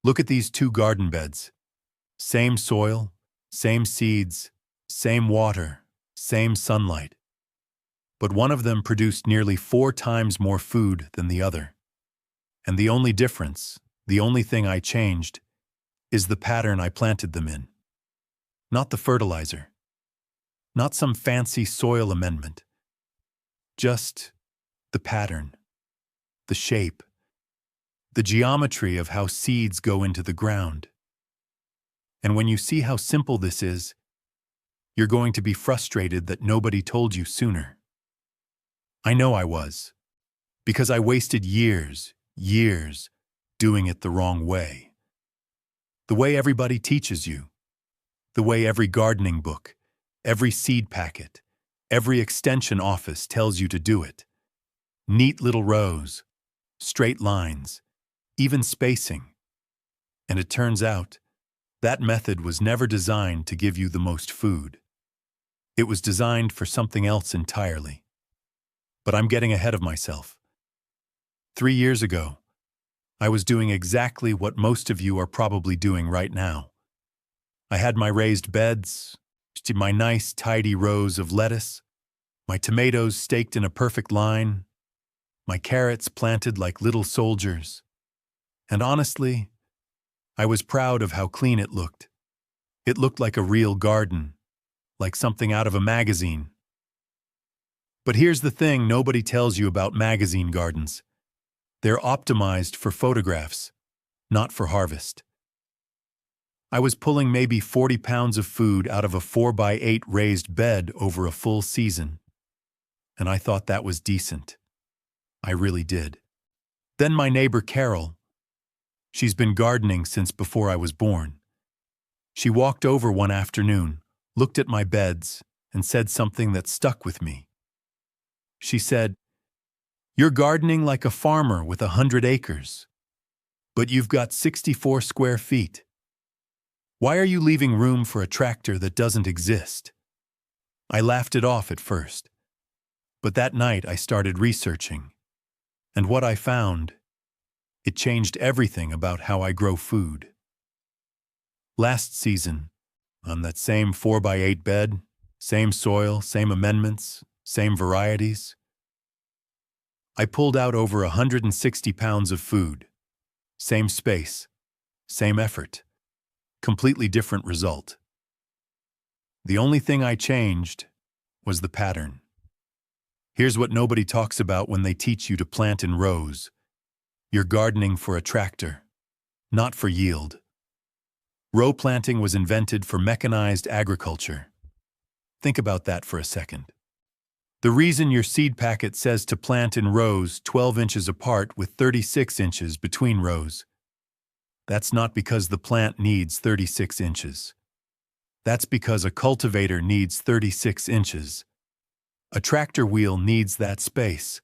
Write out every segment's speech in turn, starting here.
Look at these two garden beds. Same soil, same seeds, same water, same sunlight. But one of them produced nearly 4 times more food than the other. And the only difference, the only thing I changed, is the pattern I planted them in. Not the fertilizer. Not some fancy soil amendment. Just the pattern, the shape, the geometry of how seeds go into the ground. And when you see how simple this is, you're going to be frustrated that nobody told you sooner. I know I was, because I wasted years doing it the wrong way. The way everybody teaches you, the way every gardening book, every seed packet, every extension office tells you to do it. Neat little rows, straight lines, even spacing. And it turns out, that method was never designed to give you the most food. It was designed for something else entirely. But I'm getting ahead of myself. 3 years ago, I was doing exactly what most of you are probably doing right now. I had my raised beds, my nice, tidy rows of lettuce, my tomatoes staked in a perfect line, my carrots planted like little soldiers. And honestly, I was proud of how clean it looked. It looked like a real garden, like something out of a magazine. But here's the thing nobody tells you about magazine gardens. They're optimized for photographs, not for harvest. I was pulling maybe 40 pounds of food out of a 4x8 raised bed over a full season. And I thought that was decent. I really did. Then my neighbor Carol, she's been gardening since before I was born. She walked over one afternoon, looked at my beds, and said something that stuck with me. She said, "You're gardening like a farmer with 100 acres, but you've got 64 square feet. Why are you leaving room for a tractor that doesn't exist?" I laughed it off at first, but that night I started researching, and what I found, it changed everything about how I grow food. Last season, on that same 4x8 bed, same soil, same amendments, same varieties, I pulled out over 160 pounds of food. Same space, same effort, completely different result. The only thing I changed was the pattern. Here's what nobody talks about when they teach you to plant in rows. You're gardening for a tractor, not for yield. Row planting was invented for mechanized agriculture. Think about that for a second. The reason your seed packet says to plant in rows 12 inches apart with 36 inches between rows, that's not because the plant needs 36 inches. That's because a cultivator needs 36 inches. A tractor wheel needs that space.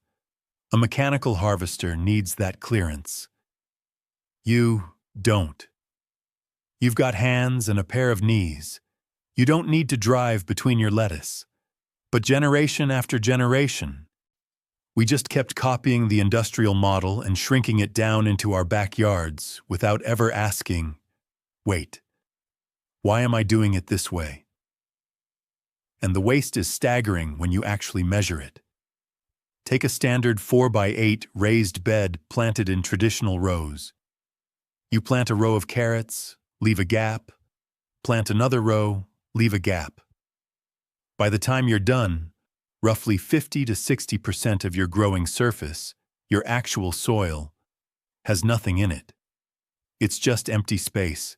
A mechanical harvester needs that clearance. You don't. You've got hands and a pair of knees. You don't need to drive between your lettuce. But generation after generation, we just kept copying the industrial model and shrinking it down into our backyards without ever asking, wait, why am I doing it this way? And the waste is staggering when you actually measure it. Take a standard 4x8 raised bed planted in traditional rows. You plant a row of carrots, leave a gap, plant another row, leave a gap. By the time you're done, roughly 50 to 60% of your growing surface, your actual soil, has nothing in it. It's just empty space,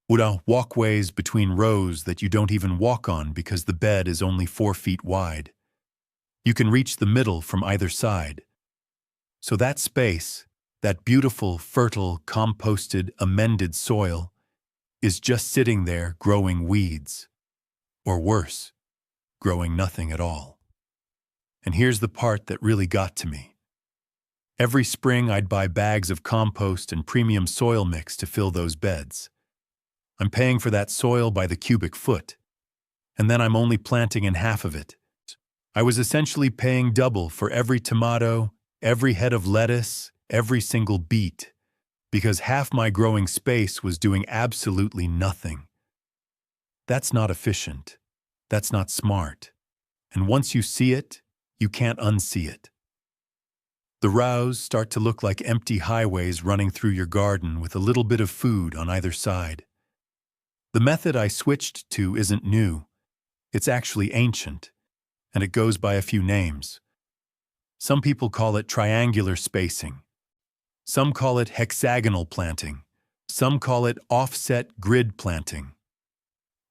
walkways between rows that you don't even walk on because the bed is only 4 feet wide. You can reach the middle from either side. So that space, that beautiful, fertile, composted, amended soil, is just sitting there growing weeds. Or worse, growing nothing at all. And here's the part that really got to me. Every spring I'd buy bags of compost and premium soil mix to fill those beds. I'm paying for that soil by the cubic foot, and then I'm only planting in half of it. I was essentially paying double for every tomato, every head of lettuce, every single beet, because half my growing space was doing absolutely nothing. That's not efficient. That's not smart. And once you see it, you can't unsee it. The rows start to look like empty highways running through your garden with a little bit of food on either side. The method I switched to isn't new. It's actually ancient, and it goes by a few names. Some people call it triangular spacing. Some call it hexagonal planting. Some call it offset grid planting.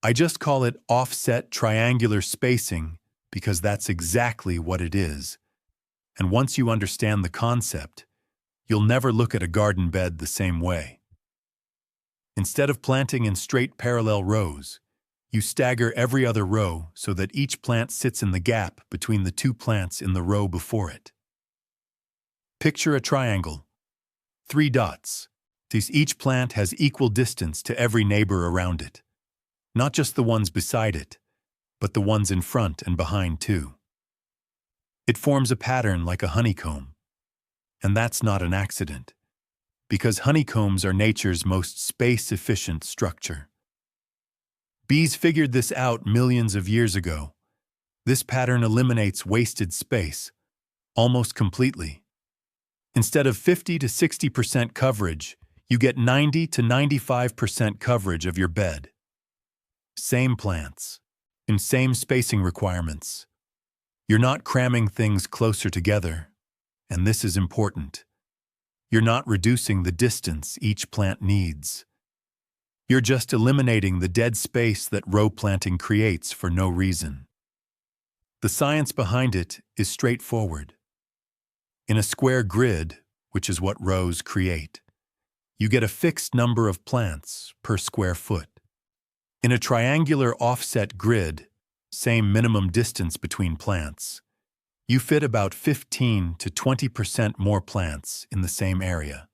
I just call it offset triangular spacing because that's exactly what it is. And once you understand the concept, you'll never look at a garden bed the same way. Instead of planting in straight parallel rows, you stagger every other row so that each plant sits in the gap between the two plants in the row before it. Picture a triangle. 3 dots. Each plant has equal distance to every neighbor around it. Not just the ones beside it, but the ones in front and behind too. It forms a pattern like a honeycomb. And that's not an accident, because honeycombs are nature's most space-efficient structure. Bees figured this out millions of years ago. This pattern eliminates wasted space, almost completely. Instead of 50 to 60% coverage, you get 90 to 95% coverage of your bed. Same plants, and same spacing requirements. You're not cramming things closer together, and this is important. You're not reducing the distance each plant needs. You're just eliminating the dead space that row planting creates for no reason. The science behind it is straightforward. In a square grid, which is what rows create, you get a fixed number of plants per square foot. In a triangular offset grid, same minimum distance between plants, you fit about 15 to 20% more plants in the same area.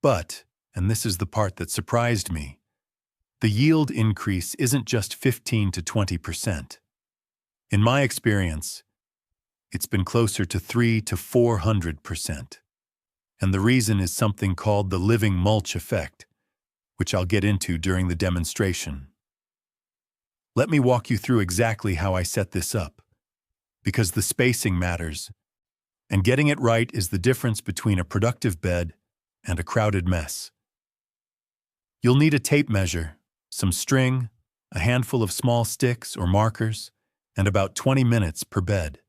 But, and this is the part that surprised me, the yield increase isn't just 15 to 20%. In my experience, it's been closer to 300 to 400%. And the reason is something called the living mulch effect, which I'll get into during the demonstration. Let me walk you through exactly how I set this up, because the spacing matters, and getting it right is the difference between a productive bed and a crowded mess. You'll need a tape measure, some string, a handful of small sticks or markers, and about 20 minutes per bed.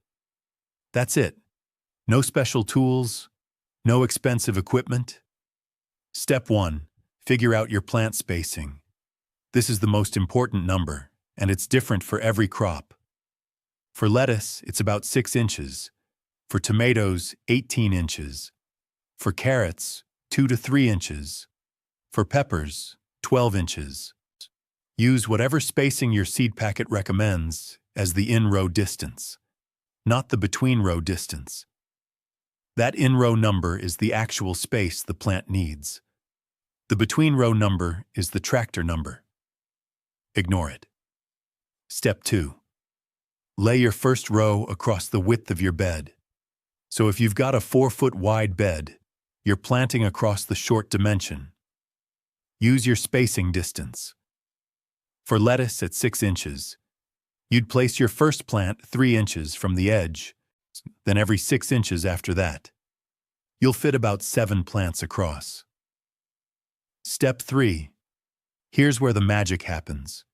That's it. No special tools, no expensive equipment. Step 1. Figure out your plant spacing. This is the most important number, and it's different for every crop. For lettuce, it's about 6 inches. For tomatoes, 18 inches. For carrots, 2 to 3 inches. For peppers, 12 inches. Use whatever spacing your seed packet recommends as the in-row distance, not the between-row distance. That in-row number is the actual space the plant needs. The between-row number is the tractor number. Ignore it. Step 2. Lay your first row across the width of your bed. So if you've got a 4-foot wide bed, you're planting across the short dimension. Use your spacing distance. For lettuce at 6 inches, you'd place your first plant 3 inches from the edge, then every 6 inches after that. You'll fit about 7 plants across. Step 3. Here's where the magic happens.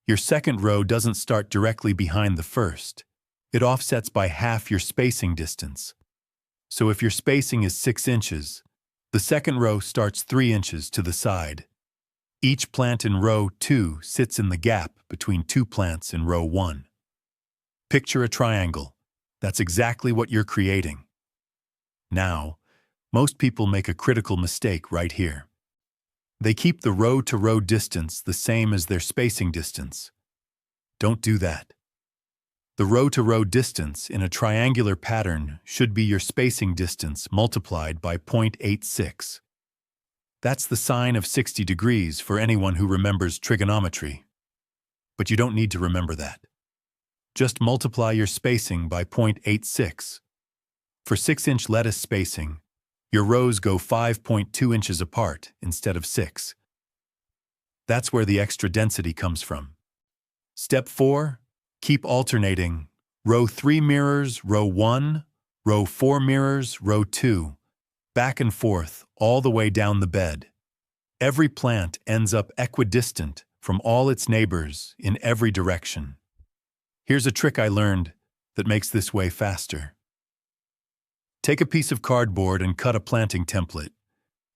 Your second row doesn't start directly behind the first. It offsets by half your spacing distance. So if your spacing is 6 inches, the second row starts 3 inches to the side. Each plant in row 2 sits in the gap between 2 plants in row 1. Picture a triangle. That's exactly what you're creating. Now, most people make a critical mistake right here. They keep the row-to-row distance the same as their spacing distance. Don't do that. The row-to-row distance in a triangular pattern should be your spacing distance multiplied by 0.86. That's the sine of 60 degrees for anyone who remembers trigonometry. But you don't need to remember that. Just multiply your spacing by 0.86. For 6-inch lettuce spacing, Your rows go 5.2 inches apart instead of 6. That's where the extra density comes from. Step 4. Keep alternating. Row 3 mirrors, row 1, row 4 mirrors, row 2. Back and forth, all the way down the bed. Every plant ends up equidistant from all its neighbors in every direction. Here's a trick I learned that makes this way faster. Take a piece of cardboard and cut a planting template.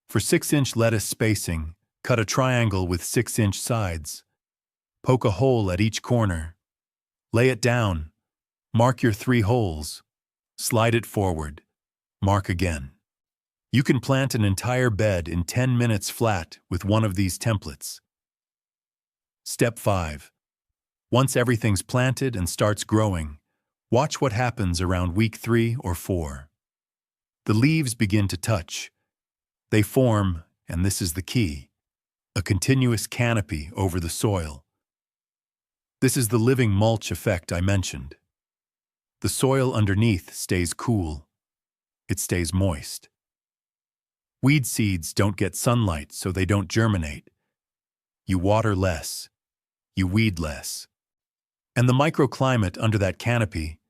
For 6-inch lettuce spacing, cut a triangle with 6-inch sides. Poke a hole at each corner. Lay it down. Mark your 3 holes. Slide it forward. Mark again. You can plant an entire bed in 10 minutes flat with one of these templates. Step 5. Once everything's planted and starts growing, watch what happens around week 3 or 4. The leaves begin to touch. They form, and this is the key, a continuous canopy over the soil. This is the living mulch effect I mentioned. The soil underneath stays cool. It stays moist. Weed seeds don't get sunlight, so they don't germinate. You water less. You weed less. And the microclimate under that canopy,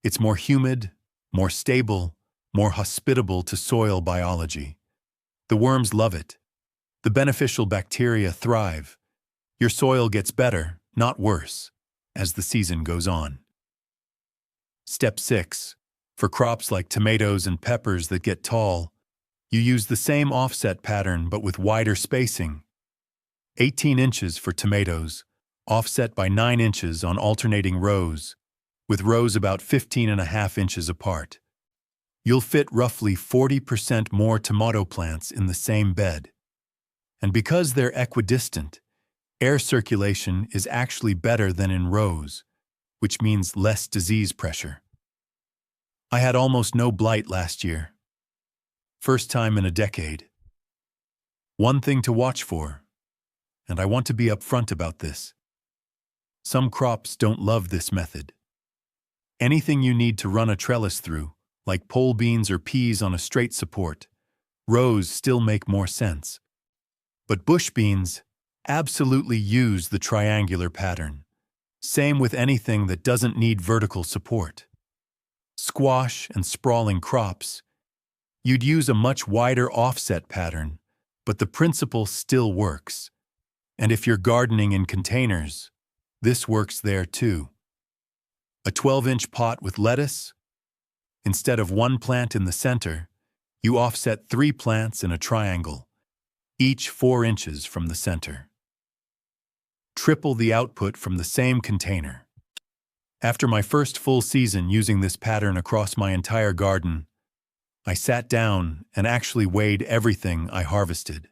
it's more humid, more stable, more hospitable to soil biology. The worms love it. The beneficial bacteria thrive. Your soil gets better, not worse, as the season goes on. Step 6. For crops like tomatoes and peppers that get tall, you use the same offset pattern but with wider spacing. 18 inches for tomatoes, offset by 9 inches on alternating rows, with rows about 15.5 inches apart. You'll fit roughly 40% more tomato plants in the same bed. And because they're equidistant, air circulation is actually better than in rows, which means less disease pressure. I had almost no blight last year. First time in a decade. One thing to watch for, and I want to be upfront about this. Some crops don't love this method. Anything you need to run a trellis through, like pole beans or peas on a straight support, rows still make more sense. But bush beans absolutely use the triangular pattern. Same with anything that doesn't need vertical support. Squash and sprawling crops, you'd use a much wider offset pattern, but the principle still works. And if you're gardening in containers, this works there too. A 12-inch pot with lettuce, instead of 1 plant in the center, you offset 3 plants in a triangle, each 4 inches from the center. Triple the output from the same container. After my first full season using this pattern across my entire garden, I sat down and actually weighed everything I harvested.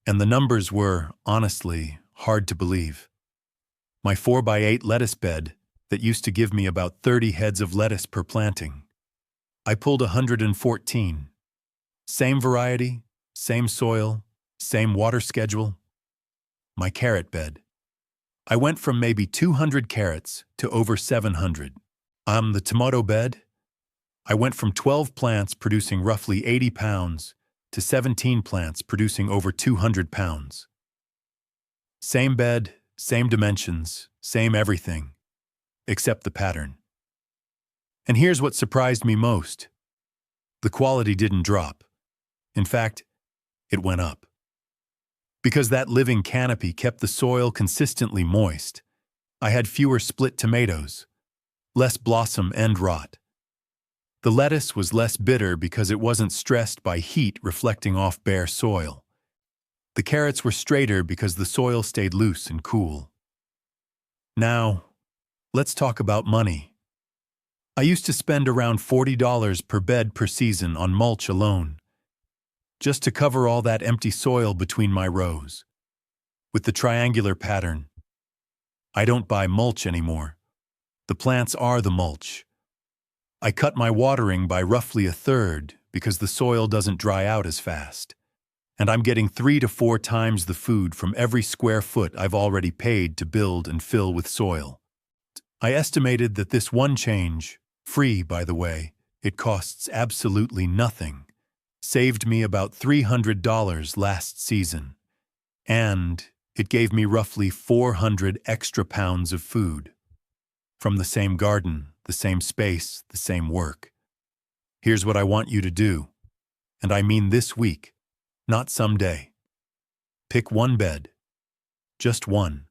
And the numbers were, honestly, hard to believe. My 4x8 lettuce bed that used to give me about 30 heads of lettuce per planting, I pulled 114. Same variety, same soil, same water schedule. My carrot bed. I went from maybe 200 carrots to over 700. The tomato bed. I went from 12 plants producing roughly 80 pounds to 17 plants producing over 200 pounds. Same bed, same dimensions, same everything, except the pattern. And here's what surprised me most. The quality didn't drop. In fact, it went up. Because that living canopy kept the soil consistently moist, I had fewer split tomatoes, less blossom end rot. The lettuce was less bitter because it wasn't stressed by heat reflecting off bare soil. The carrots were straighter because the soil stayed loose and cool. Now, let's talk about money. I used to spend around $40 per bed per season on mulch alone, just to cover all that empty soil between my rows. With the triangular pattern, I don't buy mulch anymore. The plants are the mulch. I cut my watering by roughly 1/3 because the soil doesn't dry out as fast. And I'm getting 3 to 4 times the food from every square foot I've already paid to build and fill with soil. I estimated that this one change, free by the way, it costs absolutely nothing, Saved me about $300 last season, and it gave me roughly 400 extra pounds of food. From the same garden, the same space, the same work. Here's what I want you to do, and I mean this week, not someday. Pick one bed, just one.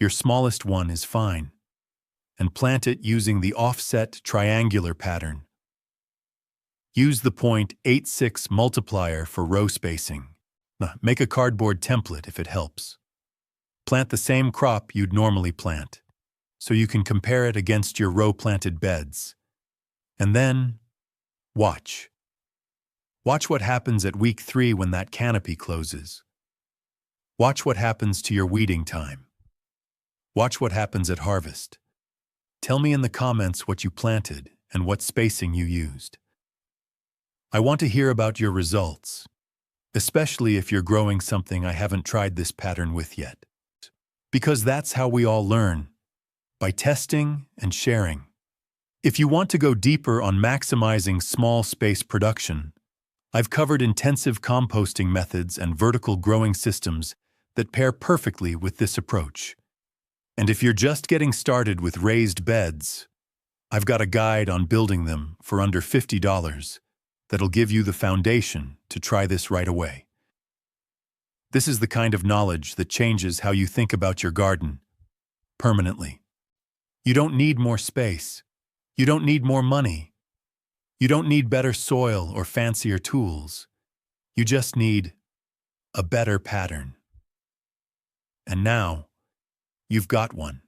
Your smallest one is fine, and plant it using the offset triangular pattern. Use the .86 multiplier for row spacing. Make a cardboard template if it helps. Plant the same crop you'd normally plant, so you can compare it against your row-planted beds. And then, watch. Watch what happens at week 3 when that canopy closes. Watch what happens to your weeding time. Watch what happens at harvest. Tell me in the comments what you planted and what spacing you used. I want to hear about your results, especially if you're growing something I haven't tried this pattern with yet. Because that's how we all learn, by testing and sharing. If you want to go deeper on maximizing small space production, I've covered intensive composting methods and vertical growing systems that pair perfectly with this approach. And if you're just getting started with raised beds, I've got a guide on building them for under $50 that'll give you the foundation to try this right away. This is the kind of knowledge that changes how you think about your garden permanently. You don't need more space. You don't need more money. You don't need better soil or fancier tools. You just need a better pattern. And now, you've got one.